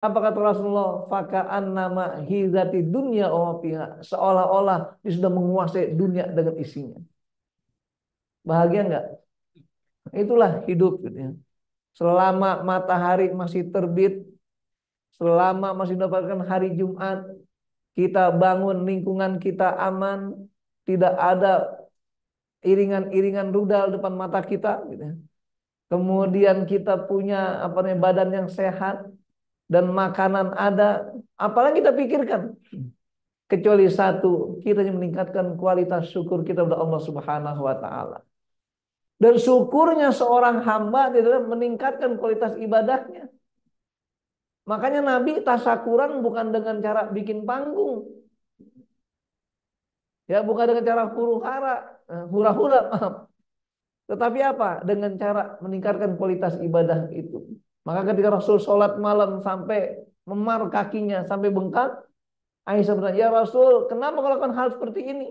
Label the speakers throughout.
Speaker 1: Apa kata Rasulullah? Faka'an nama hizati dunya wa fiha. Seolah-olah dia sudah menguasai dunia dengan isinya. Bahagia nggak? Itulah hidup gitu ya. Selama matahari masih terbit, selama masih mendapatkan hari Jumat, kita bangun lingkungan kita aman, tidak ada iringan-iringan rudal depan mata kita gitu ya. Kemudian kita punya apa namanya badan yang sehat dan makanan ada, apalagi kita pikirkan kecuali satu, kita yang meningkatkan kualitas syukur kita kepada Allah Subhanahu wa taala. Dan syukurnya seorang hamba adalah meningkatkan kualitas ibadahnya. Makanya Nabi tasyakuran bukan dengan cara bikin panggung, ya bukan dengan cara hura-hura, maaf. Tetapi apa? Dengan cara meningkatkan kualitas ibadah itu. Maka ketika Rasul sholat malam sampai memar kakinya sampai bengkak, Aisyah bertanya, ya Rasul, kenapa kau lakukan hal seperti ini?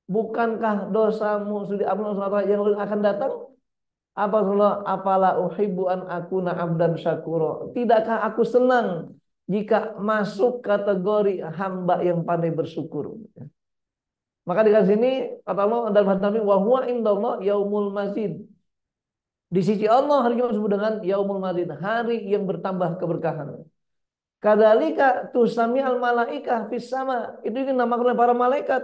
Speaker 1: Bukankah dosamu sudah diampuni yang akan datang? Apa Rasulullah? Apalah uhibbu an akuna abdan syakuro. Tidakkah aku senang jika masuk kategori hamba yang pandai bersyukur? Maka di sini kata Allah dalam hadis Nabi, wa huwa indallah yaumul mazid. Di sisi Allah hari Jumat disebut dengan yaumul mazid, hari yang bertambah keberkahan. Kadzalika tusami al malaikah fis sama. Itu dinamakan oleh para malaikat.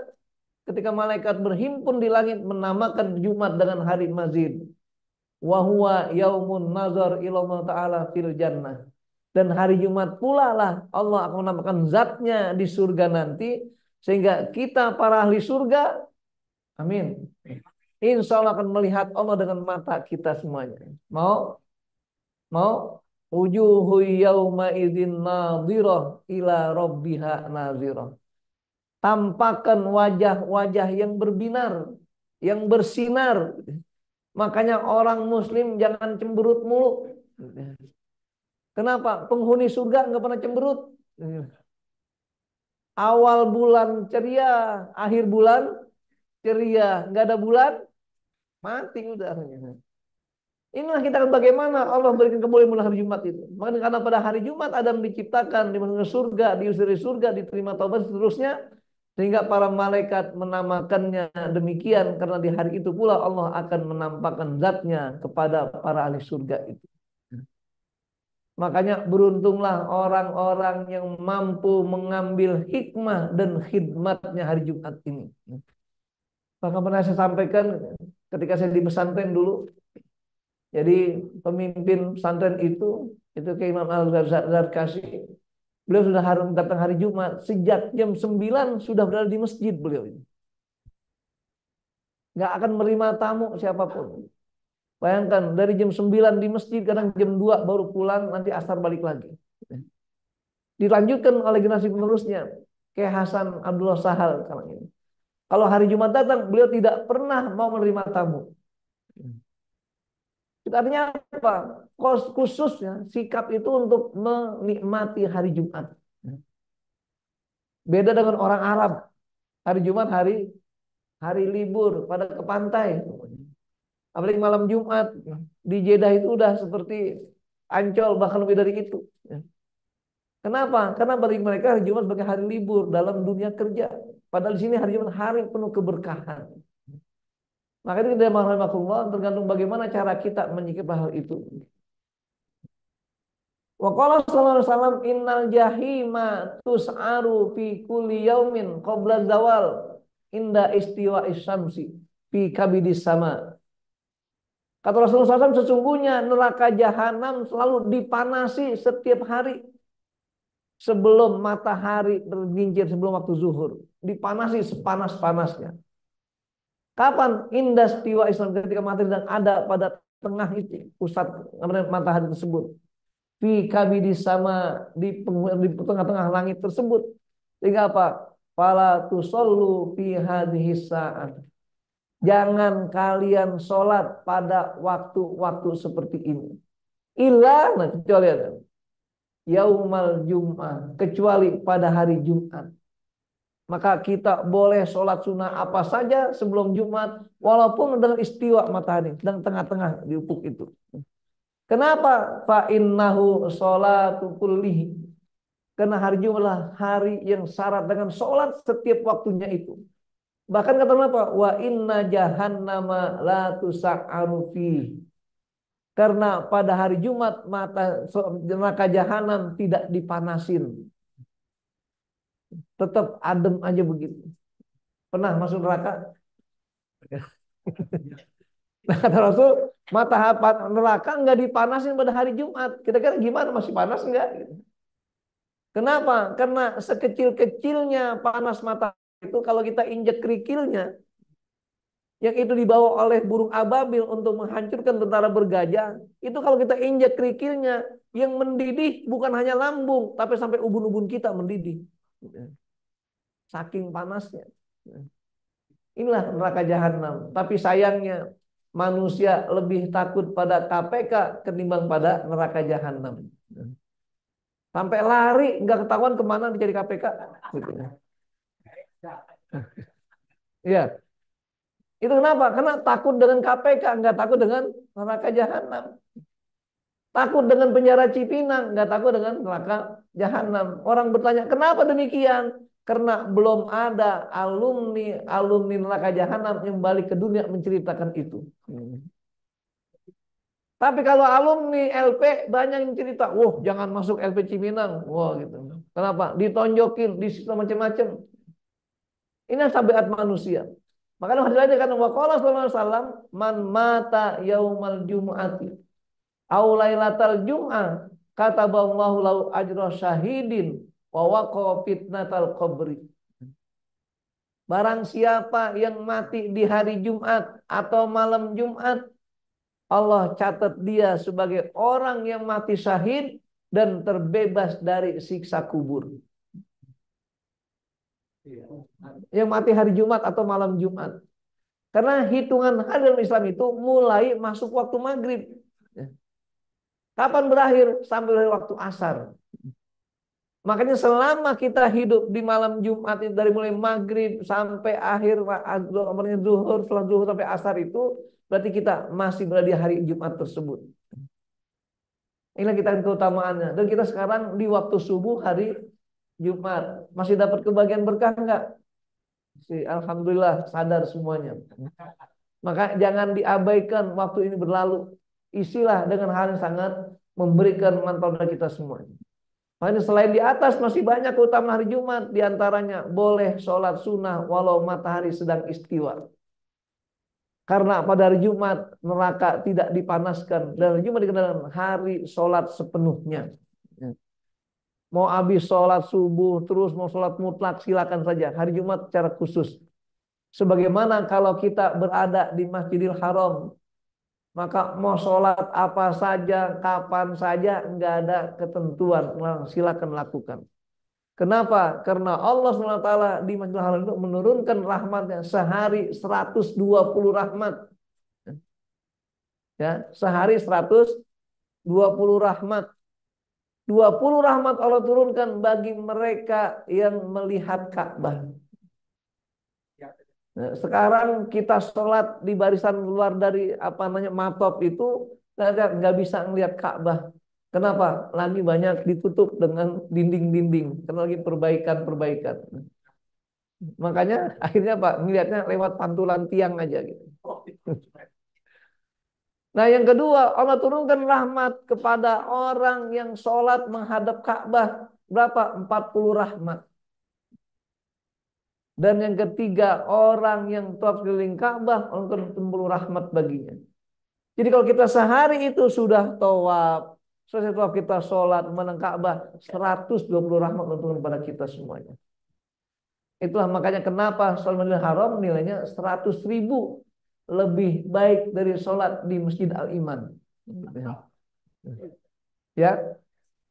Speaker 1: Ketika malaikat berhimpun di langit menamakan Jumat dengan hari mazid. Wa huwa yaumun nazar ila Allah taala fil jannah. Dan hari Jumat pula lah Allah akan menamakan zatnya di surga nanti sehingga kita para ahli surga, amin, insya Allah akan melihat Allah dengan mata kita semuanya. Mau? Mau? Wujuhu yauma idzin nadhirah ila rabbiha nazirah. Tampakkan wajah-wajah yang berbinar, yang bersinar. Makanya orang muslim jangan cemberut mulu. Kenapa? Penghuni surga nggak pernah cemberut. Awal bulan ceria, akhir bulan ceria, nggak ada bulan mati udah. Inilah kita akan bagaimana Allah berikan kemuliaan hari Jumat itu. Maka karena pada hari Jumat Adam diciptakan, dimasukkan surga, diusir dari surga, diterima taubat seterusnya, sehingga para malaikat menamakannya demikian karena di hari itu pula Allah akan menampakkan zatnya kepada para ahli surga itu. Makanya beruntunglah orang-orang yang mampu mengambil hikmah dan khidmatnya hari Jumat ini. Maka pernah saya sampaikan ketika saya di pesantren dulu. Jadi pemimpin pesantren itu ke Imam Al-Zarkashi. Beliau sudah harus datang hari Jumat. Sejak jam 9 sudah berada di masjid beliau ini. Nggak akan menerima tamu siapapun. Bayangkan dari jam 9 di masjid, kadang jam 2 baru pulang, nanti asar balik lagi. Dilanjutkan oleh generasi penerusnya. Kayak Hasan Abdullah Sahal kalau ini. Kalau hari Jumat datang, beliau tidak pernah mau menerima tamu. Artinya apa? Khususnya sikap itu untuk menikmati hari Jumat. Beda dengan orang Arab. Hari Jumat hari libur pada ke pantai. Apalagi malam Jumat di Jeddah itu udah seperti Ancol bahkan lebih dari itu. Kenapa? Karena bagi mereka hari Jumat sebagai hari libur dalam dunia kerja. Padahal di sini hari Jumat hari penuh keberkahan. Maka itu kita rahimahullah tergantung bagaimana cara kita menyikapi hal itu. Wa qala sallallahu alaihi wasallam innal jahima tus'aru fi kulli yaumin qabla zawal inda istiwa'is syamsi fi kabidis sama. Kata Rasulullah SAW, sesungguhnya neraka jahanam selalu dipanasi setiap hari sebelum matahari tergelincir, sebelum waktu zuhur. Dipanasi sepanas-panasnya. Kapan? Indah istiwa Islam, ketika matahari sedang ada pada tengah itu, pusat matahari tersebut. Fi kabidis sama, di tengah-tengah langit tersebut. Sehingga apa? Fala tusallu fi hadhihi sa'at. Jangan kalian sholat pada waktu-waktu seperti ini. Illa, nah kecuali ada. Yaumal Jum'ah, kecuali pada hari Jumat. Maka kita boleh sholat sunnah apa saja sebelum Jumat, walaupun dengan istiwa matahari, sedang tengah-tengah di ufuk itu. Kenapa? Fa innahu sholatu kullihi. Karena hari Jumat adalah hari yang syarat dengan sholat setiap waktunya itu. Bahkan kata apa? Wa inna jahannama la tusa'aru fi. Karena pada hari Jumat neraka jahanam tidak dipanasin. Tetap adem aja begitu. Pernah masuk neraka? Nah, kata Rasul, mata neraka nggak dipanasin pada hari Jumat. Kira-kira gimana? Masih panas nggak? Kenapa? Karena sekecil-kecilnya panas mata itu kalau kita injek kerikilnya, yang itu dibawa oleh burung ababil untuk menghancurkan tentara bergajah, itu kalau kita injek kerikilnya, yang mendidih bukan hanya lambung, tapi sampai ubun-ubun kita mendidih. Saking panasnya. Inilah neraka jahanam. Tapi sayangnya manusia lebih takut pada KPK ketimbang pada neraka jahanam. Sampai lari nggak ketahuan kemana dicari KPK. Gitu. Iya. Itu kenapa? Karena takut dengan KPK, nggak takut dengan neraka jahanam. Takut dengan penjara Cipinang, nggak takut dengan neraka jahanam. Orang bertanya, kenapa demikian? Karena belum ada alumni neraka jahanam yang balik ke dunia menceritakan itu. Tapi kalau alumni LP banyak yang cerita, wah jangan masuk LP Cipinang, wah gitu. Kenapa? Ditonjokin, disiksa macam-macam. Ini tabiat manusia. Makanya hadis lain dikatakan waqala sallallahu alaihi wasallam man mata yaumal jumu'ati aw lailatal jum'ah kataballahu lahu ajra syahidin wa waqa fitnatal qabri. Barang siapa yang mati di hari Jumat atau malam Jumat, Allah catat dia sebagai orang yang mati syahid dan terbebas dari siksa kubur. Yang mati hari Jumat atau malam Jumat. Karena hitungan hari dalam Islam itu mulai masuk waktu maghrib. Kapan berakhir? Sampai waktu asar. Makanya selama kita hidup di malam Jumat itu dari mulai maghrib sampai akhir zuhur, setelah zuhur sampai asar itu berarti kita masih berada di hari Jumat tersebut. Inilah kita keutamaannya. Dan kita sekarang di waktu subuh hari Jumat masih dapat kebagian berkah enggak? Alhamdulillah sadar semuanya. Maka jangan diabaikan waktu ini berlalu. Isilah dengan hal yang sangat memberikan manfaat bagi kita semuanya. Makanya selain di atas masih banyak keutamaan hari Jumat. Di antaranya boleh sholat sunnah walau matahari sedang istiwa. Karena pada hari Jumat neraka tidak dipanaskan. Dan hari Jumat dikenal hari sholat sepenuhnya. Mau habis sholat subuh terus mau sholat mutlak silakan saja. Hari Jumat secara khusus. Sebagaimana kalau kita berada di Masjidil Haram, maka mau sholat apa saja, kapan saja, nggak ada ketentuan, silakan lakukan. Kenapa? Karena Allah SWT di Masjidil Haram itu menurunkan rahmatnya sehari 120 rahmat. Ya, sehari 120 rahmat. 20 rahmat Allah turunkan bagi mereka yang melihat Ka'bah. Nah, sekarang kita sholat di barisan luar dari matop itu nggak bisa ngelihat Ka'bah. Kenapa? Lagi banyak ditutup dengan dinding-dinding. Karena lagi perbaikan. Makanya akhirnya Pak ngelihatnya lewat pantulan tiang aja gitu. Nah yang kedua, Allah turunkan rahmat kepada orang yang sholat menghadap Ka'bah. Berapa? 40 rahmat. Dan yang ketiga, orang yang tawaf keliling Ka'bah, Allah turunkan 40 rahmat baginya. Jadi kalau kita sehari itu sudah tawaf, selesai tawaf kita sholat menang Ka'bah, 120 rahmat Allah turunkan kepada kita semuanya. Itulah makanya kenapa sholat Masjidil Haram nilainya 100.000 lebih baik dari sholat di Masjid Al-Iman. Ya.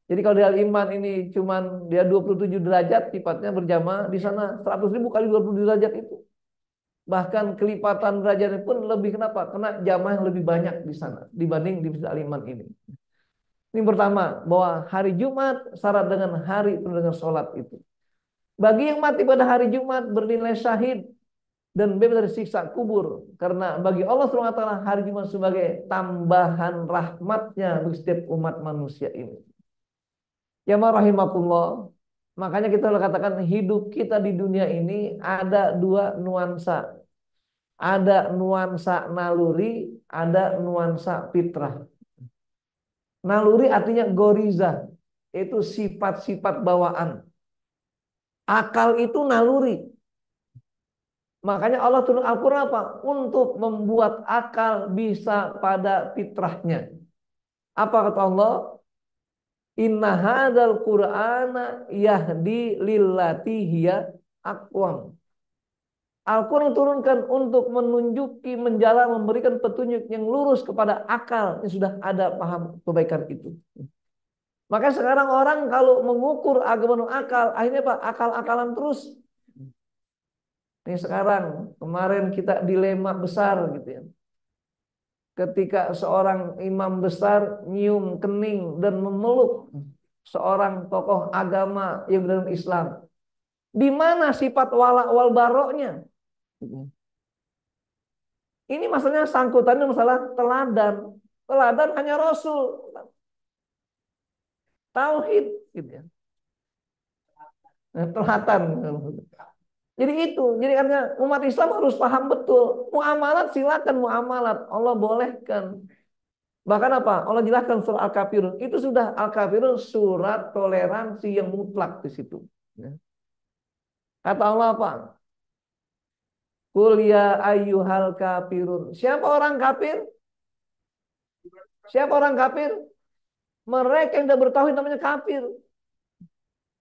Speaker 1: Jadi kalau di Al-Iman ini cuman dia 27 derajat sifatnya berjamaah, di sana 100.000 kali 27 derajat itu. Bahkan kelipatan derajatnya pun lebih kenapa? Karena jamaah yang lebih banyak di sana dibanding di Masjid Al-Iman ini. Ini pertama, bahwa hari Jumat syarat dengan hari penuh dengan sholat itu. Bagi yang mati pada hari Jumat bernilai syahid. dan bebas dari siksa kubur. Karena bagi Allah SWT hari Jumat sebagai tambahan rahmatnya bagi setiap umat manusia ini. Ya rahimakumullah. Makanya kita katakan hidup kita di dunia ini ada dua nuansa. Ada nuansa naluri, ada nuansa fitrah. Naluri artinya goriza, itu sifat-sifat bawaan. Akal itu naluri. Makanya Allah turun Al-Quran apa? Untuk membuat akal bisa pada fitrahnya. Apa kata Allah? Inna hadzal Qur'ana yahdi lillati hiya aqwam. Al-Quran turunkan untuk menunjuki, menjala, memberikan petunjuk yang lurus kepada akal yang sudah ada paham kebaikan itu. Maka sekarang orang kalau mengukur agama dengan akal, akhirnya Pak, akal-akalan terus. Ini sekarang, kemarin kita dilema besar gitu ya. Ketika seorang imam besar nyium kening dan memeluk seorang tokoh agama yang dalam Islam. Di mana sifat wala wal baroknya? Ini masalahnya sangkutannya masalah teladan. Teladan hanya Rasul. Tauhid gitu ya. Teladan. Jadi itu, jadi karena umat Islam harus paham betul. Muamalat silakan muamalat, Allah bolehkan. Bahkan apa? Allah jelaskan surah Al-Kafirun. Itu sudah Al-Kafirun surat toleransi yang mutlak di situ. Kata Allah apa? Qul ya ayyuhal kafirun. Siapa orang kafir? Siapa orang kafir? Mereka yang tidak bertauhid namanya kafir.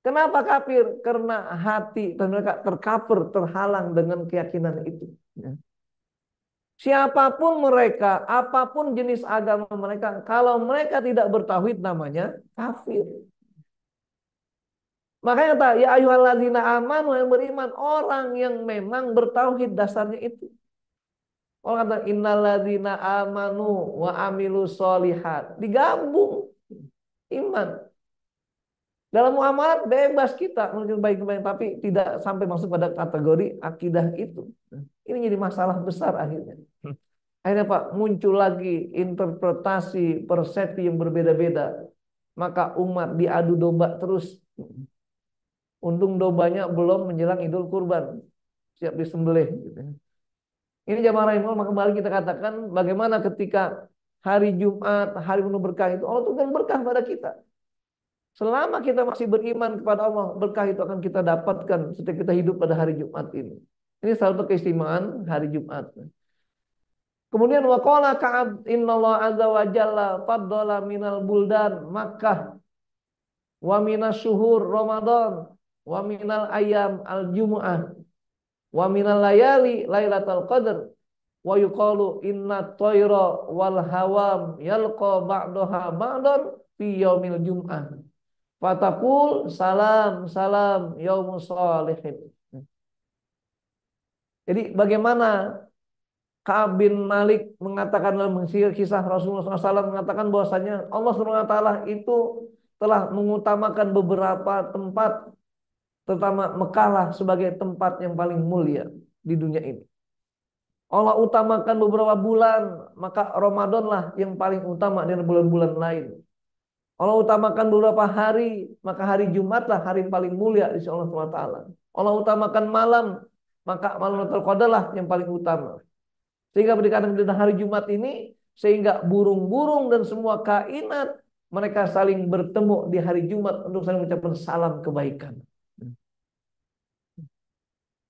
Speaker 1: Kenapa kafir? Karena hati dan mereka tercover, terhalang dengan keyakinan itu. Siapapun mereka, apapun jenis agama mereka, kalau mereka tidak bertauhid namanya kafir. Makanya kata ya ayyuhalladzina amanu yang beriman, orang yang memang bertauhid dasarnya itu. Orang kata innalladzina amanu wa amilus solihat, digabung iman. Dalam muamalat bebas kita menunjukkan baik-baik, tapi tidak sampai masuk pada kategori akidah itu. Ini jadi masalah besar akhirnya. Akhirnya Pak, muncul lagi interpretasi, persepsi yang berbeda-beda. Maka umat diadu domba terus. Untung dombanya belum menjelang Idul Kurban. Siap disembelih. Ini jamaah rahimahullah, maka kembali kita katakan bagaimana ketika hari Jumat, hari penuh berkah itu, Allah turunkan berkah pada kita. Selama kita masih beriman kepada Allah, berkah itu akan kita dapatkan setelah kita hidup pada hari Jumat ini. Ini salah satu keistimewaan hari Jumat. Kemudian waqala Ka'ab innallaha azza wa jalla faddala minal buldan Makkah wa minas syuhur Ramadan wa minal ayam al-jumu'ah wa minal layali lailatul qadr wa yuqalu inna tayra wal hawam yalqa ba'daha ba'dan fi yaumil jum'ah. Fataqul salam salam yaumus shalihin. Jadi bagaimana Ka'ab bin Malik mengatakan dalam kisah Rasulullah SAW mengatakan bahwasanya Allah SWT itu telah mengutamakan beberapa tempat, terutama Mekah lah sebagai tempat yang paling mulia di dunia ini. Allah utamakan beberapa bulan, maka Ramadan lah yang paling utama dari bulan-bulan lain. Allah utamakan beberapa hari, maka hari Jumatlah hari yang paling mulia di sisi Allah SWT. Allah utamakan malam, maka malam Lailatul Qadar lah yang paling utama. Sehingga berdekatan dengan hari Jumat ini, sehingga burung-burung dan semua kainat mereka saling bertemu di hari Jumat untuk saling mengucapkan salam kebaikan.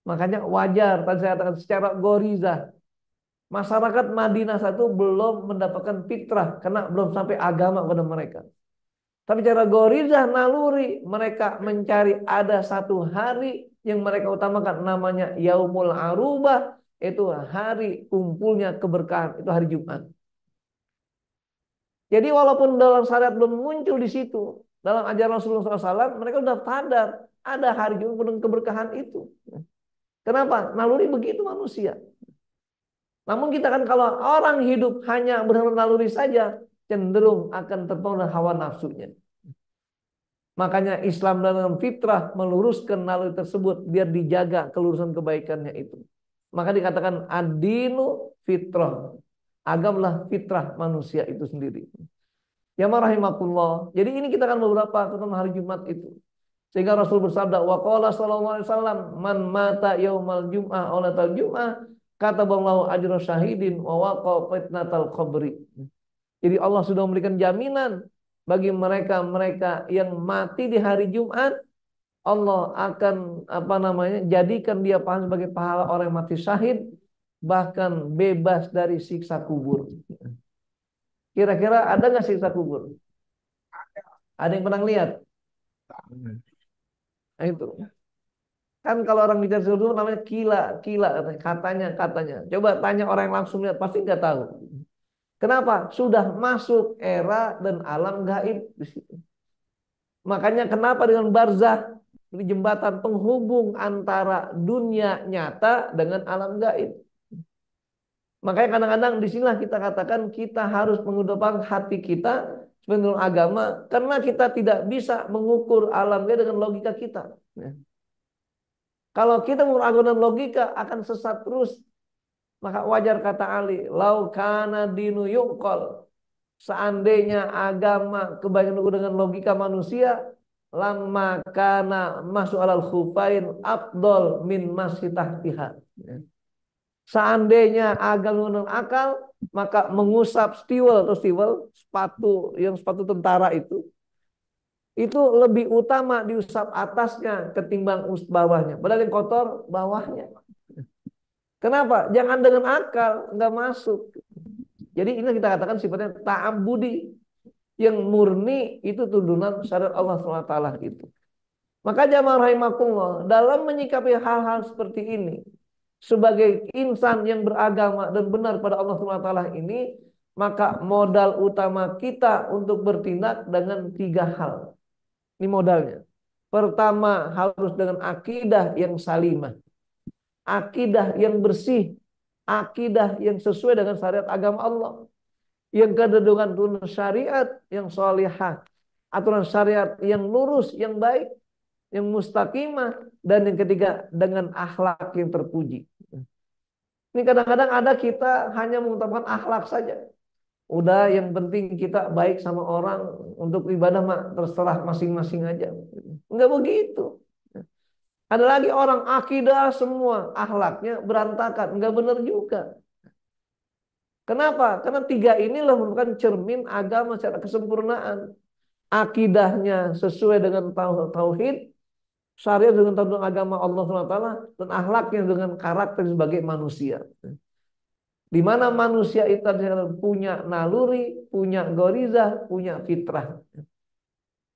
Speaker 1: Makanya wajar, tadi saya katakan secara goriza, masyarakat Madinah satu belum mendapatkan fitrah karena belum sampai agama pada mereka. Tapi cara gorizah naluri mereka mencari ada satu hari yang mereka utamakan namanya Yaumul Arubah, itu hari kumpulnya keberkahan, itu hari Jumat. Jadi walaupun dalam syariat belum muncul di situ, dalam ajaran Rasulullah SAW mereka sudah sadar ada hari Jumat penuh keberkahan itu. Kenapa? Naluri begitu manusia. Namun kita kan kalau orang hidup hanya berdasarkan naluri saja, cenderung akan terpengaruh hawa nafsunya. Makanya Islam dalam fitrah meluruskan naluri tersebut biar dijaga kelurusan kebaikannya itu. Maka dikatakan ad-dinu fitrah. Agamlah fitrah manusia itu sendiri. Ya rahimakumullah. Jadi ini kita akan beberapa tentang hari Jumat itu. Sehingga Rasul bersabda, wa qala sallallahu alaihi wasallam, man mata yaumal jum'ah aw latal jum'ah kataballahu ajra syahidin wa waqa fitnatal qabri. Jadi Allah sudah memberikan jaminan bagi mereka-mereka yang mati di hari Jumat, Allah akan jadikan dia pahala sebagai pahala orang yang mati syahid, bahkan bebas dari siksa kubur. Kira-kira ada nggak siksa kubur? Ada yang pernah lihat? Nah, itu. Kan kalau orang bicara siksa kubur namanya kila, katanya. Coba tanya orang yang langsung lihat, pasti nggak tahu. Kenapa? Sudah masuk era dan alam gaib di situ. Makanya kenapa dengan barzakh, di jembatan penghubung antara dunia nyata dengan alam gaib. Makanya kadang-kadang disinilah kita katakan kita harus mengedepankan hati kita sebagai agama, karena kita tidak bisa mengukur alam gaib dengan logika kita. Kalau kita mengukur agama dengan logika akan sesat terus. Maka wajar kata Ali, lau kana dinu yuqal, seandainya agama kebanyakan dengan logika manusia, lama kana masuk alal khufain afdol min masih tahtiha. Seandainya agama dengan akal, maka mengusap stewel, sepatu tentara itu lebih utama diusap atasnya ketimbang bawahnya. Padahal yang kotor bawahnya. Kenapa? Jangan dengan akal, nggak masuk. Jadi ini kita katakan sifatnya ta'abbudi, yang murni itu tuntunan syariat Allah SWT itu. Maka jamaah rahimakumullah, dalam menyikapi hal-hal seperti ini, sebagai insan yang beragama dan benar pada Allah SWT ini, maka modal utama kita untuk bertindak dengan 3 hal. Ini modalnya. Pertama, harus dengan akidah yang salimah. Akidah yang bersih, akidah yang sesuai dengan syariat agama Allah. Yang kedua dengan aturan syariat yang sholihah, aturan syariat yang lurus, yang baik, yang mustaqimah, dan yang ketiga dengan akhlak yang terpuji. Ini kadang-kadang ada kita hanya mengutamakan akhlak saja. Udah yang penting kita baik sama orang, untuk ibadah mah terserah masing-masing aja. Enggak begitu. Ada lagi orang akidah semua, akhlaknya berantakan, enggak benar juga. Kenapa? Karena 3 inilah merupakan cermin agama secara kesempurnaan. Akidahnya sesuai dengan tauhid, syariat dengan tauhid agama Allah SWT, dan akhlaknya dengan karakter sebagai manusia. Di mana manusia itu punya naluri, punya gorizah, punya fitrah.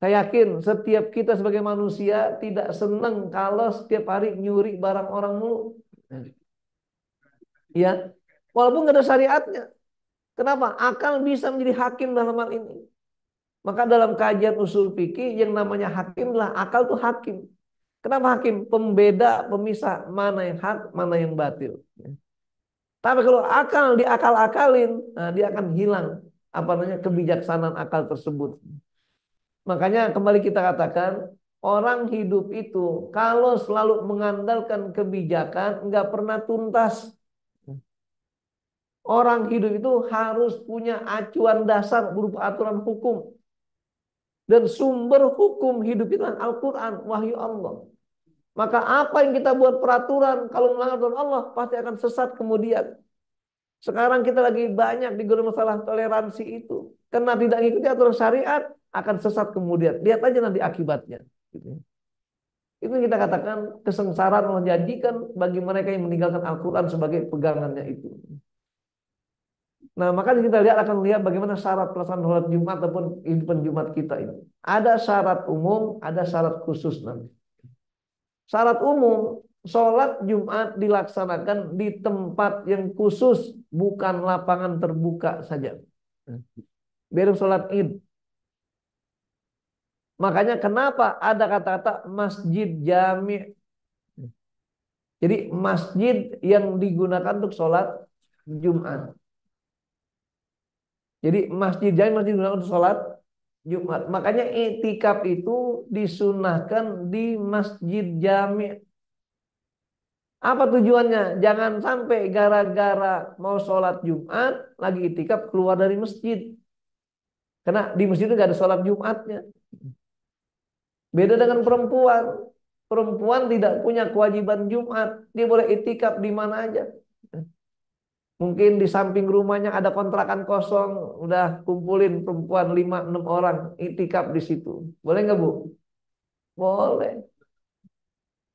Speaker 1: Saya yakin setiap kita sebagai manusia tidak senang kalau setiap hari nyuri barang orang mulu. Ya, walaupun nggak ada syariatnya. Kenapa? Akal bisa menjadi hakim dalam hal ini. Maka dalam kajian usul fikih yang namanya hakim lah, akal tuh hakim. Kenapa hakim? Pembeda, pemisah mana yang hak, mana yang batil. Tapi kalau akal diakal-akalin, nah dia akan hilang kebijaksanaan akal tersebut. Makanya kembali kita katakan, orang hidup itu kalau selalu mengandalkan kebijakan nggak pernah tuntas. Orang hidup itu harus punya acuan dasar berupa aturan hukum. Dan sumber hukum hidup itu Al-Quran, wahyu Allah. Maka apa yang kita buat peraturan, kalau melanggar aturan Allah, pasti akan sesat kemudian. Sekarang kita lagi banyak digoreng masalah toleransi itu. Karena tidak mengikuti aturan syariat, akan sesat kemudian. Lihat aja nanti akibatnya. Itu kita katakan kesengsaraan Allah janjikan bagi mereka yang meninggalkan Al-Quran sebagai pegangannya itu. Nah, maka kita akan lihat bagaimana syarat pelaksanaan sholat Jumat ataupun kehidupan Jumat kita ini. Ada syarat umum, ada syarat khusus nanti. Syarat umum, sholat Jumat dilaksanakan di tempat yang khusus, bukan lapangan terbuka saja. Biar sholat Id. Makanya kenapa ada kata-kata masjid jami'. Jadi masjid yang digunakan untuk sholat Jumat. Jadi masjid digunakan untuk sholat Jumat. Makanya i'tikaf itu disunahkan di masjid jami'. Apa tujuannya? Jangan sampai gara-gara mau sholat Jumat lagi itikaf keluar dari masjid. Karena di masjid itu gak ada sholat Jumatnya. Beda dengan perempuan. Perempuan tidak punya kewajiban Jumat. Dia boleh itikaf di mana aja. Mungkin di samping rumahnya ada kontrakan kosong, udah kumpulin perempuan 5-6 orang itikaf di situ. Boleh nggak Bu? Boleh.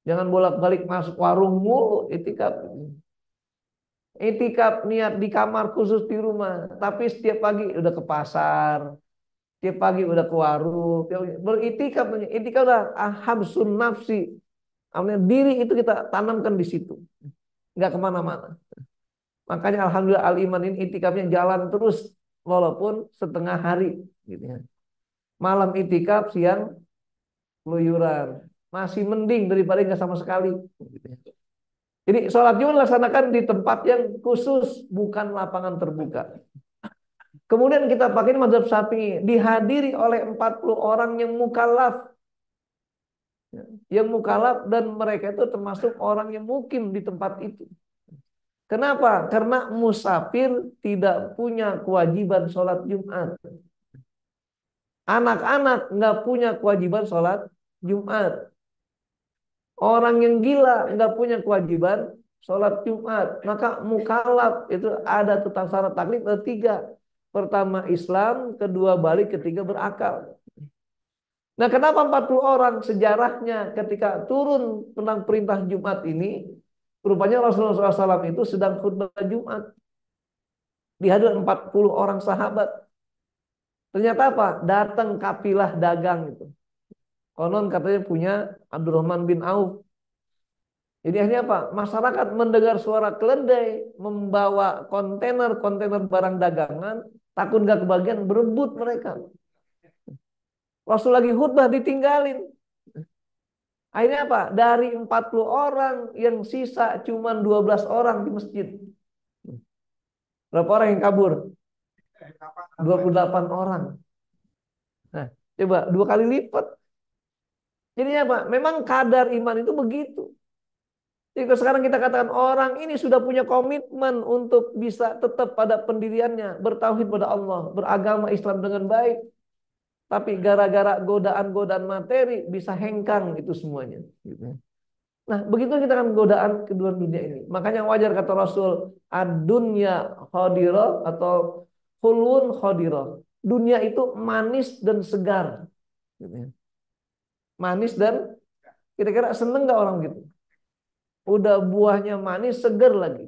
Speaker 1: Jangan bolak-balik masuk warung mulu itikaf. Itikaf niat di kamar khusus di rumah, tapi setiap pagi udah ke pasar, setiap pagi udah ke warung. Beritikaf, itikaf udah habsun nafsi. Artinya diri itu kita tanamkan di situ, nggak kemana-mana. Makanya alhamdulillah Al-Iman ini itikafnya jalan terus walaupun setengah hari gitu ya. Malam itikaf, siang keluyuran. Masih mending daripada nggak sama sekali gitu ya. Jadi sholat Jumat laksanakan di tempat yang khusus, bukan lapangan terbuka. Kemudian kita pakai mazhab Syafi'i, dihadiri oleh 40 orang yang mukallaf. Yang mukallaf dan mereka itu termasuk orang yang mukim di tempat itu. Kenapa? Karena musafir tidak punya kewajiban sholat Jumat. Anak-anak nggak punya kewajiban sholat Jumat. Orang yang gila nggak punya kewajiban sholat Jumat. Maka mukallaf itu ada tentang syarat taklif ada 3. Pertama Islam, kedua balik, ketiga berakal. Nah, kenapa 40 orang? Sejarahnya ketika turun tentang perintah Jumat ini, rupanya Rasulullah SAW itu sedang khutbah Jumat. Dihadiri 40 orang sahabat. Ternyata apa? Datang kafilah dagang itu. Konon katanya punya Abdurrahman bin Auf. Jadi akhirnya apa? Masyarakat mendengar suara keledai membawa kontainer-kontainer barang dagangan, takut gak kebagian, berebut mereka. Rasul lagi khutbah ditinggalin. Akhirnya apa? Dari 40 orang yang sisa cuma 12 orang di masjid. Berapa orang yang kabur? 28 orang. Nah, coba 2 kali lipat. Jadinya apa? Memang kadar iman itu begitu. Jadi kalau sekarang kita katakan orang ini sudah punya komitmen untuk bisa tetap pada pendiriannya, bertauhid pada Allah, beragama Islam dengan baik. Tapi gara-gara godaan-godaan materi bisa hengkang itu semuanya. Nah, begitu kita kan godaan kedua dunia ini. Makanya wajar kata Rasul, ad-dunya khadirah atau hulun khadirah. Dunia itu manis dan segar. Manis dan kira-kira seneng gak orang gitu? Udah buahnya manis, segar lagi.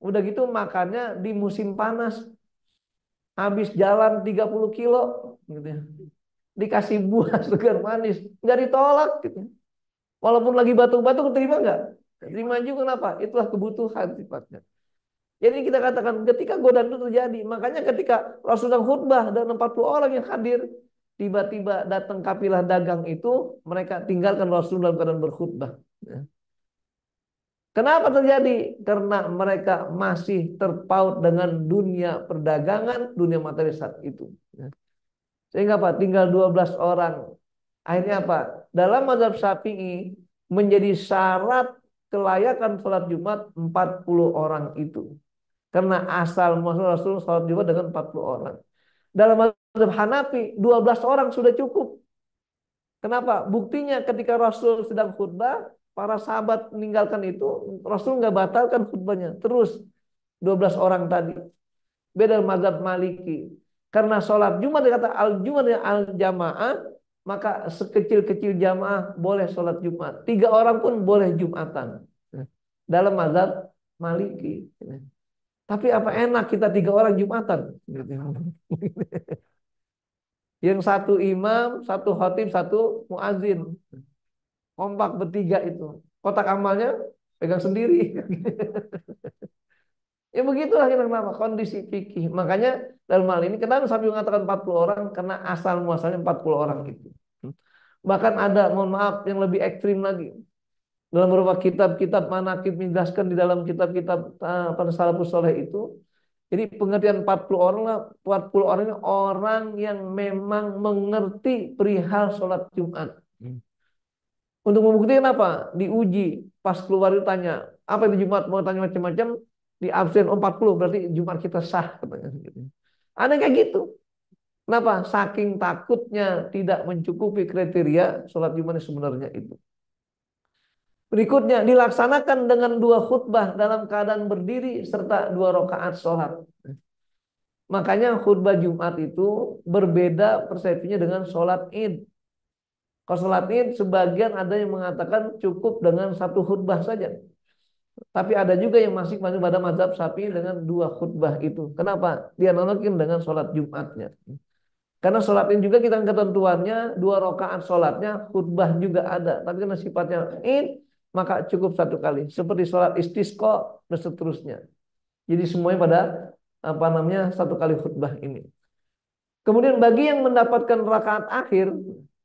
Speaker 1: Udah gitu makannya di musim panas. Habis jalan 30 kilo gitu ya. Dikasih buah segar manis, nggak ditolak gitu. Walaupun lagi batuk-batuk terima nggak? Terima juga, kenapa? Itulah kebutuhan sifatnya. Jadi kita katakan ketika godaan itu terjadi, makanya ketika Rasulullah khutbah dan 40 orang yang hadir, tiba-tiba datang kafilah dagang itu, mereka tinggalkan Rasulullah dalam keadaan berkhutbah. Kenapa terjadi? Karena mereka masih terpaut dengan dunia perdagangan, dunia materi saat itu. Sehingga apa? Tinggal 12 orang. Akhirnya apa? Dalam mazhab Syafi'i menjadi syarat kelayakan sholat Jumat 40 orang itu. Karena asal Rasul sholat Jumat dengan 40 orang. Dalam mazhab Hanafi 12 orang sudah cukup. Kenapa? Buktinya ketika Rasul sedang khutbah, para sahabat meninggalkan itu, Rasul nggak batalkan khutbahnya. Terus 12 orang tadi. Beda mazhab Maliki. Karena sholat Jumat dikata al-Jumat dan al-jamaah, maka sekecil-kecil jamaah boleh sholat Jumat. 3 orang pun boleh Jumatan. Dalam mazhab Maliki. Tapi apa enak kita 3 orang Jumatan? Yang satu imam, satu khatib, satu muazin. Kompak bertiga itu. Kotak amalnya pegang sendiri. Ya begitulah kenapa kondisi fikih. Makanya dalam hal ini kenapa sampai mengatakan 40 orang? Karena asal muasalnya 40 orang itu. Bahkan ada, mohon maaf, yang lebih ekstrim lagi. Dalam beberapa kitab-kitab manaqib menjelaskan di dalam kitab-kitab pada salafus saleh itu. Jadi pengertian 40 orang lah, 40 orang ini orang yang memang mengerti perihal sholat Jumat. Untuk membuktikan apa? Diuji. Pas keluar itu tanya, apa itu Jumat? Mau tanya macam-macam, di absen 40, berarti Jumat kita sah. Katanya. Ada yang kayak gitu. Kenapa? Saking takutnya tidak mencukupi kriteria sholat Jumat sebenarnya itu. Berikutnya, dilaksanakan dengan 2 khutbah dalam keadaan berdiri serta 2 rakaat sholat. Makanya khutbah Jumat itu berbeda persepsinya dengan sholat Id. Kalau sholat Id sebagian ada yang mengatakan cukup dengan 1 khutbah saja. Tapi ada juga yang masih pada mazhab Syafi'i dengan 2 khutbah itu. Kenapa? Dianalogikan dengan sholat Jumatnya. Karena sholat ini juga kita ketentuannya 2 rakaat sholatnya, khutbah juga ada. Tapi karena sifatnya Id, maka cukup 1 kali. Seperti sholat istisqa dan seterusnya. Jadi semuanya pada 1 kali khutbah ini. Kemudian bagi yang mendapatkan rakaat akhir,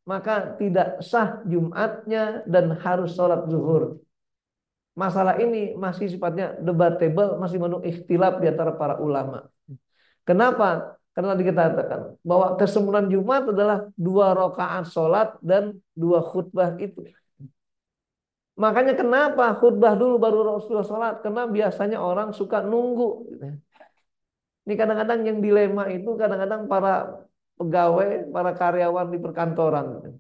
Speaker 1: maka tidak sah Jumatnya dan harus sholat zuhur. Masalah ini masih sifatnya debatable, masih menunggu ikhtilaf di antara para ulama. Kenapa? Karena dikatakan bahwa kesempurnaan Jumat adalah 2 rakaat sholat dan 2 khutbah itu. Makanya kenapa khutbah dulu baru Rasulullah sholat? Karena biasanya orang suka nunggu. Ini kadang-kadang yang dilema itu kadang-kadang para pegawai, para karyawan di perkantoran.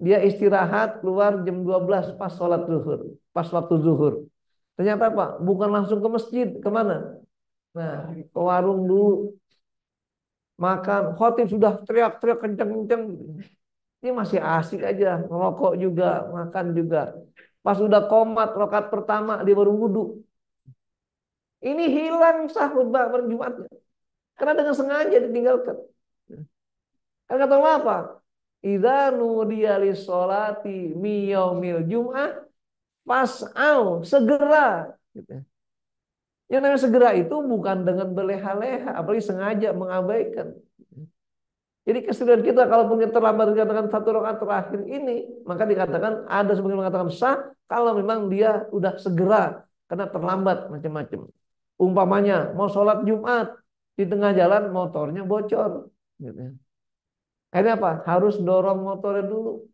Speaker 1: Dia istirahat keluar jam 12 pas sholat zuhur, pas waktu zuhur. Ternyata apa? Bukan langsung ke masjid, kemana? Nah, ke warung dulu. Makan, khotib sudah teriak-teriak kenceng-kenceng. Ini masih asik aja, ngerokok juga, makan juga. Pas udah qomat rakaat pertama dia baru wudhu. Ini hilang sah khutbah Jumatnya. Karena dengan sengaja ditinggalkan. Kan kata Allah apa? Idza nudiya lis-sholati mi yaumil jum'ah fas'au, segera gitu. Yang namanya segera itu bukan dengan berleha-leha, apalagi sengaja mengabaikan. Jadi kesedihan kita kalaupun kita terlambat dikatakan 1 rakaat terakhir ini, maka dikatakan ada sebagian mengatakan sah kalau memang dia udah segera karena terlambat macam-macam. Umpamanya mau sholat Jumat di tengah jalan motornya bocor, gitu. Akhirnya apa? Harus dorong motornya dulu.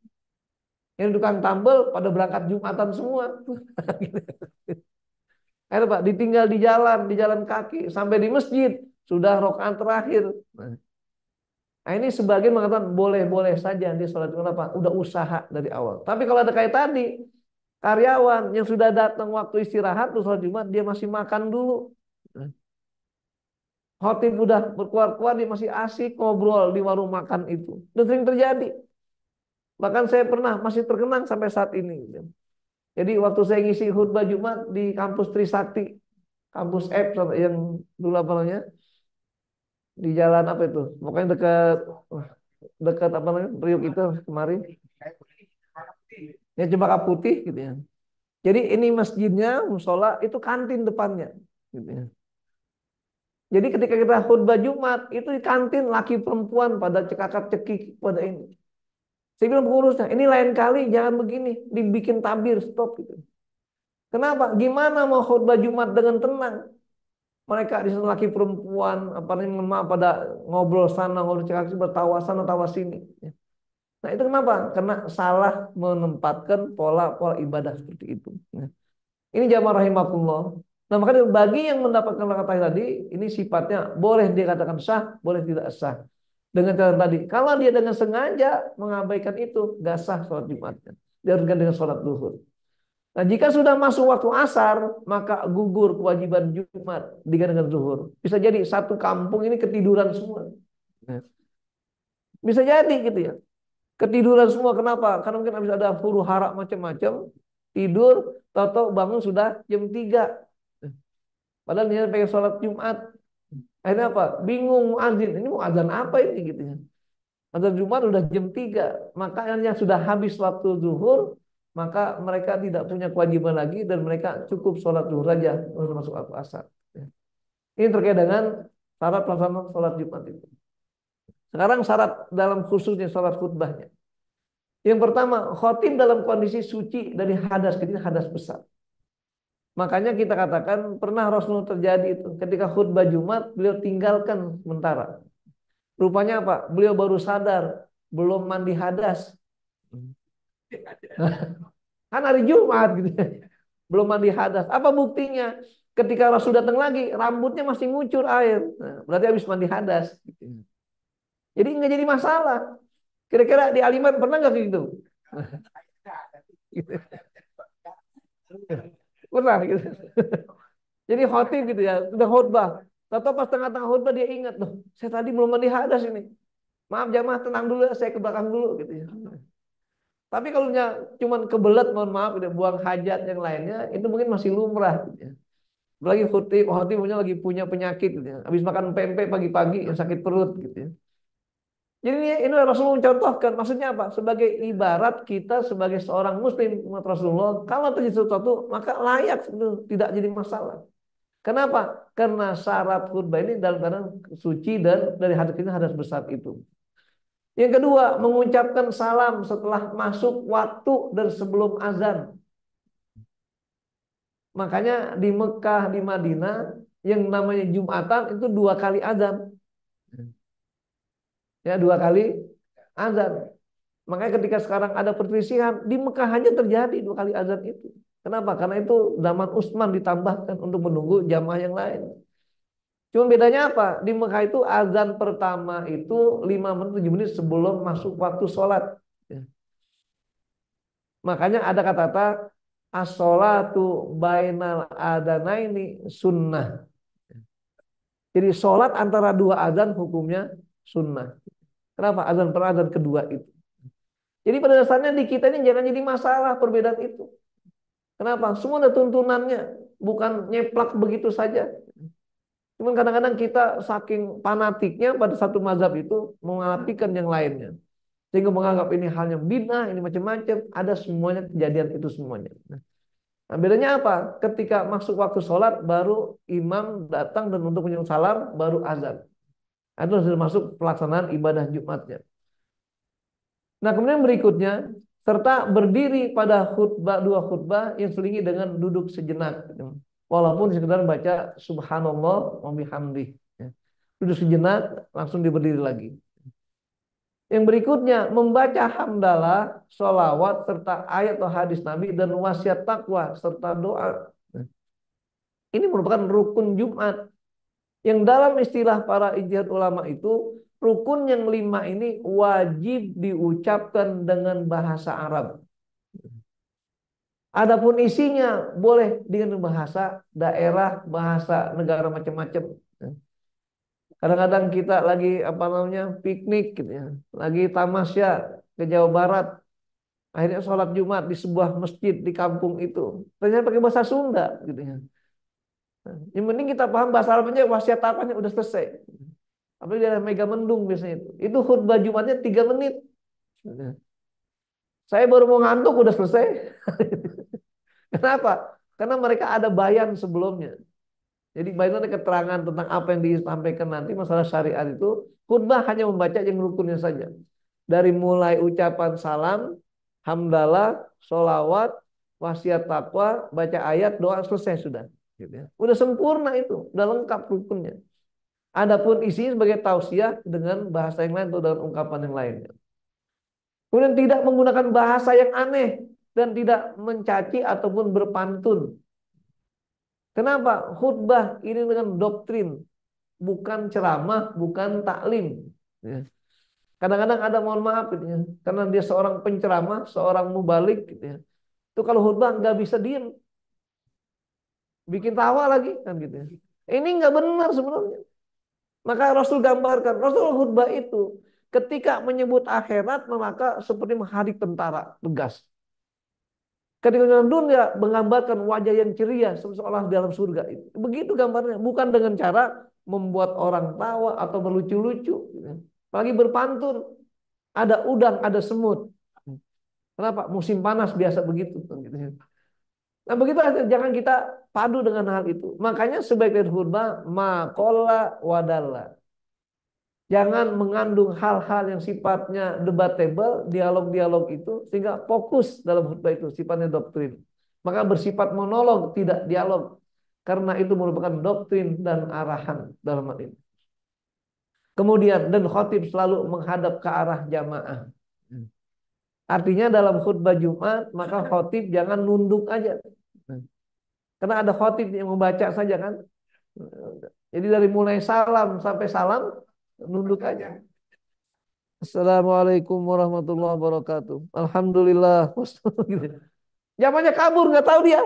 Speaker 1: Yang tukang tambel pada berangkat Jumatan semua. Akhirnya Pak ditinggal di jalan kaki sampai di masjid sudah rakaat terakhir. Nah, ini sebagian mengatakan boleh-boleh saja dia sholat Jumat apa? Udah usaha dari awal. Tapi kalau ada kayak tadi karyawan yang sudah datang waktu istirahat tuh sholat Jumat dia masih makan dulu. Khotib udah berkuar-kuar dia masih asik ngobrol di warung makan itu. Dan sering terjadi. Bahkan saya pernah masih terkenang sampai saat ini. Jadi waktu saya ngisi khutbah Jumat di kampus Trisakti, kampus F yang dulu apa namanya, di jalan apa itu, pokoknya dekat dekat apa namanya Priuk itu kemarin, ya Cempaka Putih gitu ya. Jadi ini masjidnya, musola itu kantin depannya, gitu ya. Jadi ketika kita khutbah Jumat itu di kantin laki perempuan pada cekakak cekik pada ini. Saya bilang pengurusnya, ini lain kali jangan begini, dibikin tabir stop gitu. Kenapa? Gimana mau khutbah Jumat dengan tenang? Mereka di sana laki perempuan, apa namanya pada ngobrol sana, ngobrol cekak bertawa sana, tawa sini. Nah itu kenapa? Karena salah menempatkan pola-pola ibadah seperti itu. Nah, ini jamaah rahimakumullah. Nah makanya bagi yang mendapatkan kata tadi, ini sifatnya boleh dikatakan sah, boleh tidak sah. Dengan cara tadi, kalau dia dengan sengaja mengabaikan itu, gak sah sholat Jumatnya. Dia harus ganti dengan sholat duhur. Nah jika sudah masuk waktu asar, maka gugur kewajiban Jumat diganti dengan zuhur. Bisa jadi satu kampung ini ketiduran semua. Nah, bisa jadi gitu ya. Ketiduran semua kenapa? Karena mungkin habis ada huru hara macam-macam, tidur, tahu-tahu bangun sudah jam 3. Padahal dia pengen sholat Jumat. Akhirnya apa? Bingung muazin. Ini mau azan apa ini gitu ya. Azan Jumat udah jam 3. Makanya sudah habis waktu zuhur, maka mereka tidak punya kewajiban lagi dan mereka cukup sholat zuhur saja untuk masuk waktu asar. Ini terkait dengan syarat pelaksanaan sholat Jumat itu. Sekarang syarat dalam khususnya sholat khutbahnya. Yang pertama, khotib dalam kondisi suci dari hadas kecil, hadas besar. Makanya kita katakan pernah Rasulullah terjadi itu. Ketika khutbah Jumat, beliau tinggalkan sementara. Rupanya apa? Beliau baru sadar, belum mandi hadas. Kan hari Jumat gitu ya. Belum mandi hadas. Apa buktinya? Ketika Rasul datang lagi, rambutnya masih ngucur air. Nah, berarti habis mandi hadas. Gitu. Jadi nggak jadi masalah. Kira-kira di Aliman pernah nggak gitu? Gitu. Pernah gitu. Jadi khotib gitu ya, udah khutbah. Tahu pas tengah-tengah khutbah dia ingat, loh, saya tadi belum mandi hadas ini. Maaf jamaah tenang dulu, saya ke belakang dulu gitu ya. Tapi kalau cuman kebelet, mohon maaf, udah buang hajat yang lainnya, itu mungkin masih lumrah. Gitu ya. Apalagi khotib punya lagi punya penyakit gitu ya. Habis makan pempek pagi-pagi yang sakit perut gitu ya. Jadi ini Rasulullah mencontohkan, maksudnya apa? Sebagai ibarat kita sebagai seorang muslim umat Rasulullah, kalau terjadi sesuatu maka layak itu tidak jadi masalah. Kenapa? Karena syarat khutbah ini dalam keadaan suci dan dari hadis ini hadas besar itu. Yang kedua, mengucapkan salam setelah masuk waktu dan sebelum azan. Makanya di Mekah, di Madinah, yang namanya Jumatan itu 2 kali azan. Ya, 2 kali azan. Makanya ketika sekarang ada perselisihan, di Mekah hanya terjadi 2 kali azan itu. Kenapa? Karena itu zaman Utsman ditambahkan untuk menunggu jamaah yang lain. Cuma bedanya apa? Di Mekah itu azan pertama itu 5 menit 7 menit sebelum masuk waktu sholat. Ya. Makanya ada kata-kata as-sholatu bainal adanaini sunnah. Jadi sholat antara 2 azan hukumnya sunnah. Kenapa? Azan per azan kedua itu. Jadi pada dasarnya di kita ini jangan jadi masalah perbedaan itu. Kenapa? Semua ada tuntunannya, bukan nyeplak begitu saja. Cuman kadang-kadang kita saking fanatiknya pada satu mazhab itu mengapikan yang lainnya. Sehingga menganggap ini halnya bid'ah, ini macam-macam. Ada semuanya kejadian itu semuanya. Nah, bedanya apa? Ketika masuk waktu sholat, baru imam datang dan untuk menyebut salam, baru azan. Itu sudah masuk pelaksanaan ibadah Jumatnya. Nah, kemudian berikutnya, serta berdiri pada khutbah 2 khutbah yang selingi dengan duduk sejenak. Walaupun sekedar baca subhanallah wa bihamdih. Duduk sejenak, langsung berdiri lagi. Yang berikutnya, membaca hamdalah, sholawat, serta ayat atau hadis Nabi, dan wasiat takwa, serta doa. Ini merupakan rukun Jumat. Yang dalam istilah para ijtihad ulama itu, rukun yang 5 ini wajib diucapkan dengan bahasa Arab. Adapun isinya boleh dengan bahasa daerah, bahasa negara macam-macam. Kadang-kadang kita lagi apa namanya piknik gitu ya, lagi tamasya ke Jawa Barat, akhirnya sholat Jumat di sebuah masjid di kampung itu, ternyata pakai bahasa Sunda gitu ya. Yang penting kita paham bahasa Arabnya, wasiat apanya udah selesai. Apalagi ada mega mendung biasanya itu khutbah Jumatnya 3 menit. Saya baru mau ngantuk udah selesai. Kenapa? Karena mereka ada bayan sebelumnya. Jadi bayan ada keterangan tentang apa yang disampaikan nanti masalah syariat itu. Khutbah hanya membaca yang rukunnya saja. Dari mulai ucapan salam, hamdalah, sholawat, wasiat takwa, baca ayat, doa selesai sudah. Gitu ya. Udah sempurna itu, udah lengkap rukunnya. Adapun isinya sebagai tausiah dengan bahasa yang lain atau dengan ungkapan yang lainnya. Kemudian tidak menggunakan bahasa yang aneh dan tidak mencaci ataupun berpantun. Kenapa? Khutbah ini dengan doktrin, bukan ceramah, bukan taklim. Ya. Kadang-kadang ada mohon maaf gitu ya, karena dia seorang penceramah, seorang mubalik gitu ya. Itu kalau khutbah nggak bisa diem, bikin tawa lagi kan gitu ya. Ini nggak benar sebenarnya. Maka Rasul gambarkan, Rasul khutbah itu ketika menyebut akhirat maka seperti menghadap tentara tegas. Ketika dalam dunia menggambarkan wajah yang ceria seolah dalam surga itu. Begitu gambarnya, bukan dengan cara membuat orang tawa atau berlucu-lucu. Apalagi berpantun, ada udang, ada semut. Kenapa? Musim panas biasa begitu. Nah begitu jangan kita padu dengan hal itu. Makanya sebaiknya khutbah maqalla wadalla. Jangan mengandung hal-hal yang sifatnya debatable, dialog-dialog itu, sehingga fokus dalam khutbah itu, sifatnya doktrin. Maka bersifat monolog, tidak dialog. Karena itu merupakan doktrin dan arahan dalam hal ini. Kemudian, dan khotib selalu menghadap ke arah jamaah. Artinya dalam khutbah Jumat maka khotib jangan nunduk aja. Karena ada khotib yang membaca saja kan. Jadi dari mulai salam sampai salam nunduk aja. Assalamualaikum warahmatullahi wabarakatuh. Alhamdulillah. Gitu. Zamannya kabur nggak tahu dia.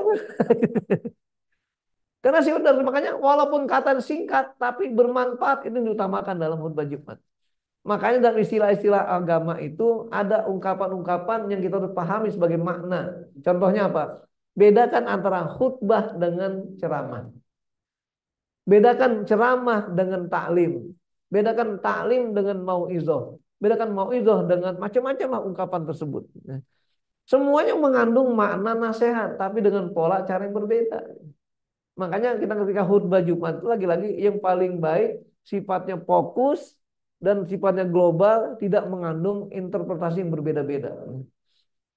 Speaker 1: Karena sih benar, makanya walaupun kata singkat tapi bermanfaat itu diutamakan dalam khutbah Jumat. Makanya dalam istilah-istilah agama itu ada ungkapan-ungkapan yang kita harus pahami sebagai makna. Contohnya apa? Bedakan antara khutbah dengan ceramah. Bedakan ceramah dengan taklim. Bedakan taklim dengan mauizah. Bedakan mauizah dengan macam-macam lah ungkapan tersebut. Semuanya mengandung makna nasihat, tapi dengan pola cara yang berbeda. Makanya kita ketika khutbah Jumat itu lagi-lagi yang paling baik sifatnya fokus dan sifatnya global, tidak mengandung interpretasi yang berbeda-beda.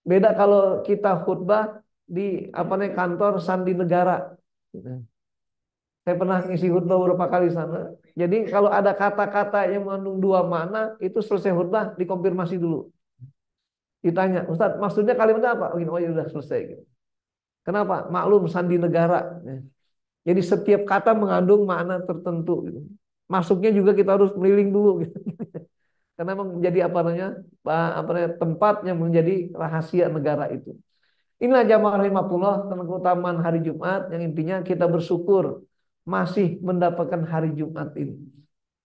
Speaker 1: Beda kalau kita khutbah di kantor Sandi Negara. Saya pernah ngisi khutbah beberapa kali sana. Jadi kalau ada kata-kata yang mengandung dua makna, itu selesai khutbah dikonfirmasi dulu. Ditanya, Ustadz maksudnya kalimatnya apa? Oh ya udah selesai. Gitu. Kenapa? Maklum Sandi Negara. Jadi setiap kata mengandung makna tertentu. Gitu. Masuknya juga kita harus meliling dulu. Gitu. Karena menjadi tempat yang menjadi rahasia negara itu. Inilah jamaah rahimahullah tentang keutamaan hari Jumat yang intinya kita bersyukur masih mendapatkan hari Jumat ini.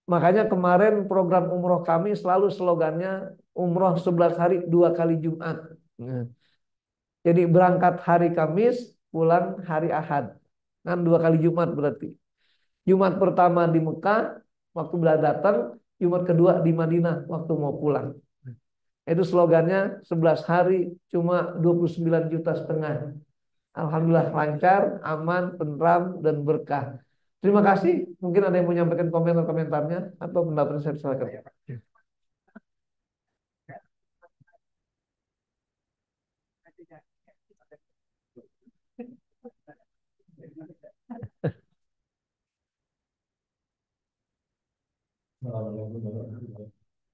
Speaker 1: Makanya kemarin program umroh kami selalu slogannya umroh 11 hari 2 kali Jumat. Jadi berangkat hari Kamis, pulang hari Ahad. Kan 2 kali Jumat berarti. Jumat pertama di Mekah waktu beliau datang, Jumat kedua di Madinah waktu mau pulang. Itu slogannya 11 hari cuma 29,5 juta. Alhamdulillah lancar, aman, tentram, dan berkah. Terima kasih. Mungkin ada yang mau menyampaikan komentar-komentarnya atau pendapat saya silakan.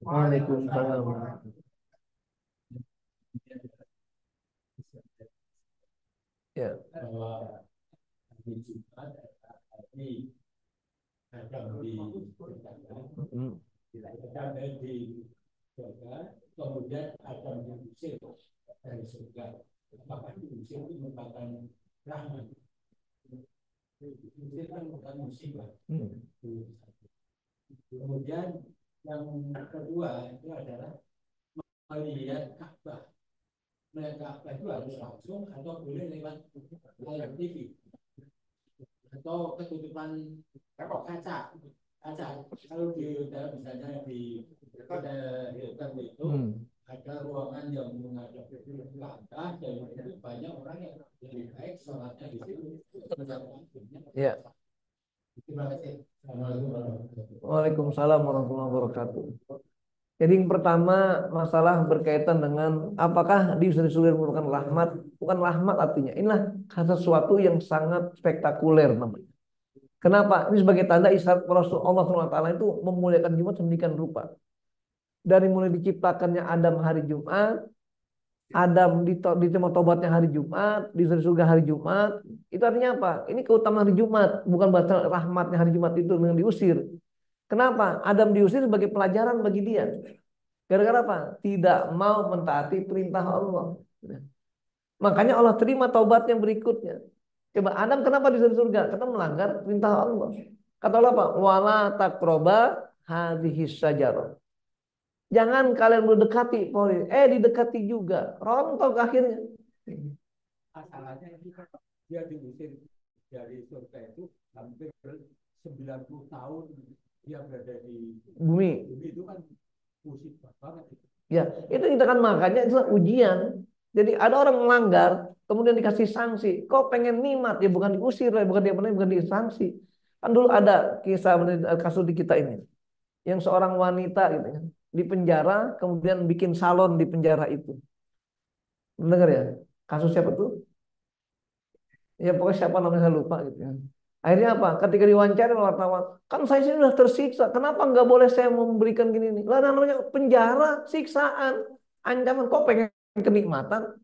Speaker 1: Waalaikumsalam. Ya.
Speaker 2: Bahwa hari Jumat hari akan dijaga, kemudian akan diusir dari surga. Apakah diusir itu merupakan rahmat? Diusir kan bukan musibah. Kemudian yang kedua itu adalah melihat Ka'bah. Melihat Ka'bah itu harus langsung atau boleh lewat layar TV atau ketutupan kaca. Kalau di hotel misalnya di hotel itu ada ruangan yang menghadap ke Ka'bah dan itu banyak orang yang lebih baik sholatnya di situ.
Speaker 1: Ya.
Speaker 2: Terima kasih.
Speaker 1: Waalaikumsalam warahmatullahi wabarakatuh. Jadi yang pertama masalah berkaitan dengan apakah di surga merupakan rahmat? Bukan rahmat artinya. Inilah sesuatu yang sangat spektakuler namanya. Kenapa? Ini sebagai tanda isyarat Rasulullah SAW itu memuliakan Jumat sedemikian rupa. Dari mulai diciptakannya Adam hari Jumat, Adam diterima tobatnya hari Jumat, di surga hari Jumat. Itu artinya apa? Ini keutamaan hari Jumat, bukan bahasa rahmatnya hari Jumat itu dengan diusir. Kenapa? Adam diusir sebagai pelajaran bagi dia. Gara-gara apa? Tidak mau mentaati perintah Allah. Makanya Allah terima taubatnya berikutnya. Coba Adam kenapa di surga? Karena melanggar perintah Allah. Kata Allah apa? Wala taqroba hadhis sajarah. Jangan kalian mendekati pohon. Didekati juga. Rontok akhirnya.
Speaker 2: Masalahnya ini dia diusir dari surga itu hampir 90 tahun dia berada di
Speaker 1: bumi.
Speaker 2: Itu kan musibah banget.
Speaker 1: Ya, itu kita kan makanya itu ujian. Jadi ada orang melanggar, kemudian dikasih sanksi. Kok pengen nimat? Ya bukan diusir, bukan disanksi. Kan dulu ada kisah kasus di kita ini. Yang seorang wanita gitu kan, di penjara, kemudian bikin salon di penjara itu. Mendengar ya? Kasus siapa tuh? Ya pokoknya siapa namanya saya lupa gitu ya. Akhirnya apa? Ketika diwawancara wartawan, kan saya sih sudah tersiksa. Kenapa nggak boleh saya memberikan gini nih? Lah namanya penjara, siksaan, ancaman. Kok pengen kenikmatan.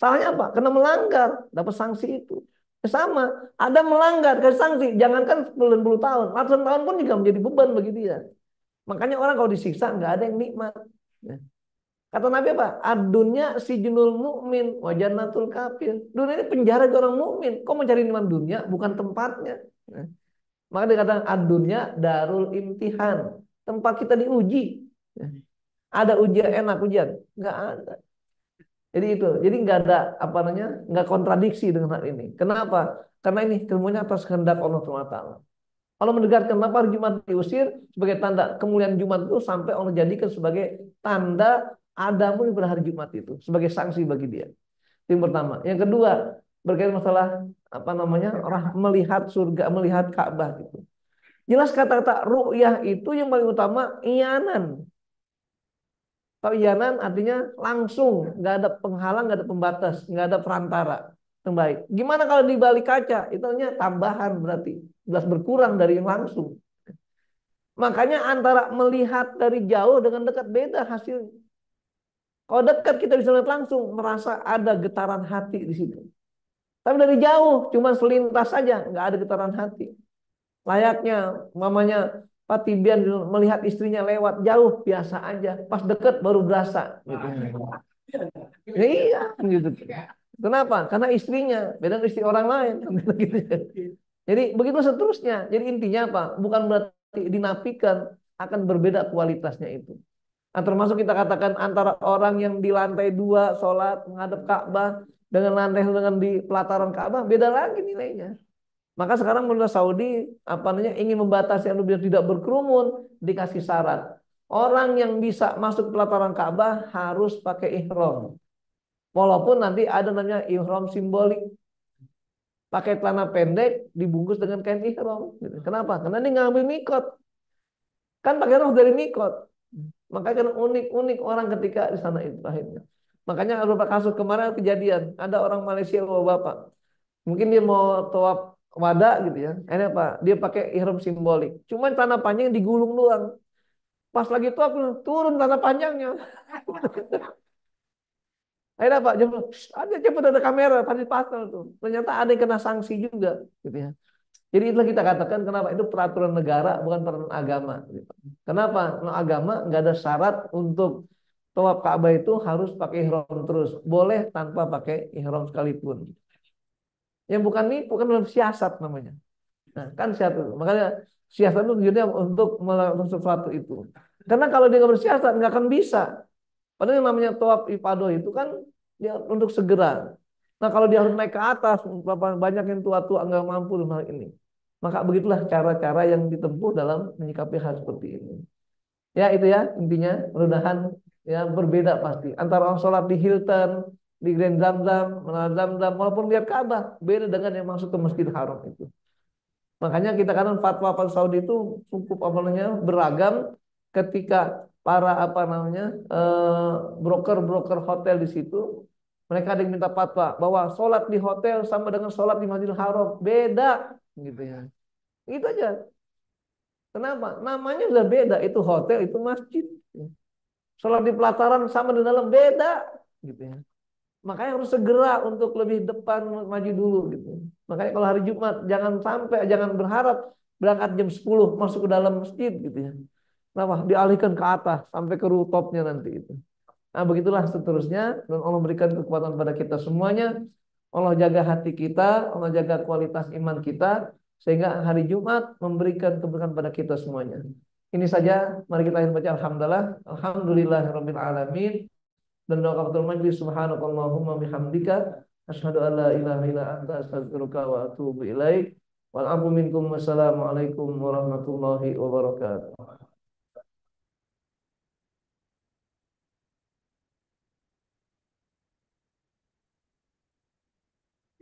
Speaker 1: Salahnya apa? Karena melanggar, dapat sanksi itu. Sama, ada melanggar, kasih sanksi. Jangankan puluh tahun, ratusan tahun pun juga menjadi beban bagi dia. Makanya orang kalau disiksa nggak ada yang nikmat. Ya. Kata Nabi apa? Adunya si junul mukmin, wajanatul kafir. Dunia ini penjara orang mukmin. Kok mencari nikmat dunia? Bukan tempatnya. Ya. Maka dikatakan adunya darul imtihan, tempat kita diuji. Ya. Ada ujian enak ujian? Nggak ada. Jadi itu, jadi nggak ada apa namanya, nggak kontradiksi dengan hal ini. Kenapa? Karena ini semuanya atas kehendak Allah SWT. Allah mendegarkan kenapa hari Jumat diusir sebagai tanda kemuliaan Jumat itu sampai Allah jadikan sebagai tanda Adamu pada hari Jumat itu sebagai sanksi bagi dia. Itu yang pertama. Yang kedua berkaitan masalah apa namanya orang melihat surga, melihat Ka'bah gitu. Jelas kata-kata ru'yah itu yang paling utama iyanan. Kalau iyanan artinya langsung, nggak ada penghalang, nggak ada pembatas, nggak ada perantara. Yang baik. Gimana kalau di balik kaca? Itu hanya tambahan berarti, jelas berkurang dari yang langsung. Makanya antara melihat dari jauh dengan dekat beda hasilnya. Kalau dekat kita bisa lihat langsung, merasa ada getaran hati di situ. Tapi dari jauh, cuma selintas saja, nggak ada getaran hati. Layaknya mamanya Pak Tibian melihat istrinya lewat jauh biasa aja, pas deket baru berasa gitu. Iya gitu. Kenapa? Karena istrinya beda dengan istri orang lain. Gitu. Jadi begitu seterusnya. Jadi intinya apa? Bukan berarti dinafikan, akan berbeda kualitasnya itu. Nah, termasuk kita katakan antara orang yang di lantai 2 sholat menghadap Ka'bah dengan lantai dengan di pelataran Ka'bah beda lagi nilainya. Maka sekarang pemerintah Saudi apa namanya ingin membatasi biar tidak berkerumun, dikasih syarat. Orang yang bisa masuk pelataran Ka'bah harus pakai ihram. Walaupun nanti ada namanya ihram simbolik. Pakai celana pendek dibungkus dengan kain ihram. Kenapa? Karena ini ngambil mikot. Kan pakai roh dari mikot. Makanya kan unik-unik orang ketika di sana itu akhirnya. Makanya ada beberapa kasus kemarin kejadian. Ada orang Malaysia bapak. Mungkin dia mau tawaf wada gitu ya. Ini apa? Dia pakai ihram simbolik. Cuman tanah panjang digulung doang. Pas lagi tawaf turun tanah panjangnya. Akhirnya Pak, ada cepat ada kamera, pasti pasal tuh. Ternyata ada yang kena sanksi juga, gitu ya. Jadi itulah kita katakan kenapa itu peraturan negara bukan peraturan agama. Gitu. Kenapa? Nah, agama nggak ada syarat untuk tawaf Ka'bah itu harus pakai ihram terus. Boleh tanpa pakai ihram sekalipun. Yang bukan ini bukan dalam siasat namanya. Nah, kan siasat itu. Makanya siasat itu tujuannya untuk melakukan sesuatu itu. Karena kalau dia nggak bersiasat nggak akan bisa. Padahal yang namanya tawaf ifadah itu kan dia untuk segera. Nah kalau dia harus naik ke atas, banyak yang tua-tua nggak mampu dengan hal ini. Maka begitulah cara-cara yang ditempuh dalam menyikapi hal seperti ini. Ya itu ya intinya. Mudah-mudahan ya berbeda pasti. Antara orang sholat di Hilton, di Grand Zamzam, Menara Zamzam, walaupun lihat Ka'bah, beda dengan yang masuk ke Masjid Haram itu. Makanya kita kan fatwa Saudi itu cukup apa namanya beragam ketika para apa namanya broker-broker hotel di situ mereka ada yang minta fatwa bahwa sholat di hotel sama dengan sholat di Masjidil Haram beda gitu ya. Itu aja. Kenapa? Namanya sudah beda. Itu hotel, itu masjid. Sholat di pelataran sama di dalam beda gitu ya. Makanya harus segera untuk lebih depan maju dulu gitu. Makanya kalau hari Jumat jangan berharap berangkat jam 10 masuk ke dalam masjid gitu ya. Kenapa? Dialihkan ke atas sampai ke rooftopnya nanti itu. Nah, begitulah seterusnya dan Allah berikan kekuatan pada kita semuanya. Allah jaga hati kita, Allah jaga kualitas iman kita sehingga hari Jumat memberikan keberkahan pada kita semuanya. Ini saja, mari kita baca alhamdulillah, alhamdulillahirabbil alamin. Dan doa kafatul majlis subhanakallahumma bihamdika asyhadu an la ilaha illa anta astaghfiruka wa atubu ilaik. Wal afu minkum wassalamualaikum warahmatullahi wabarakatuh.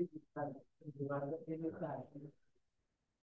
Speaker 2: Kita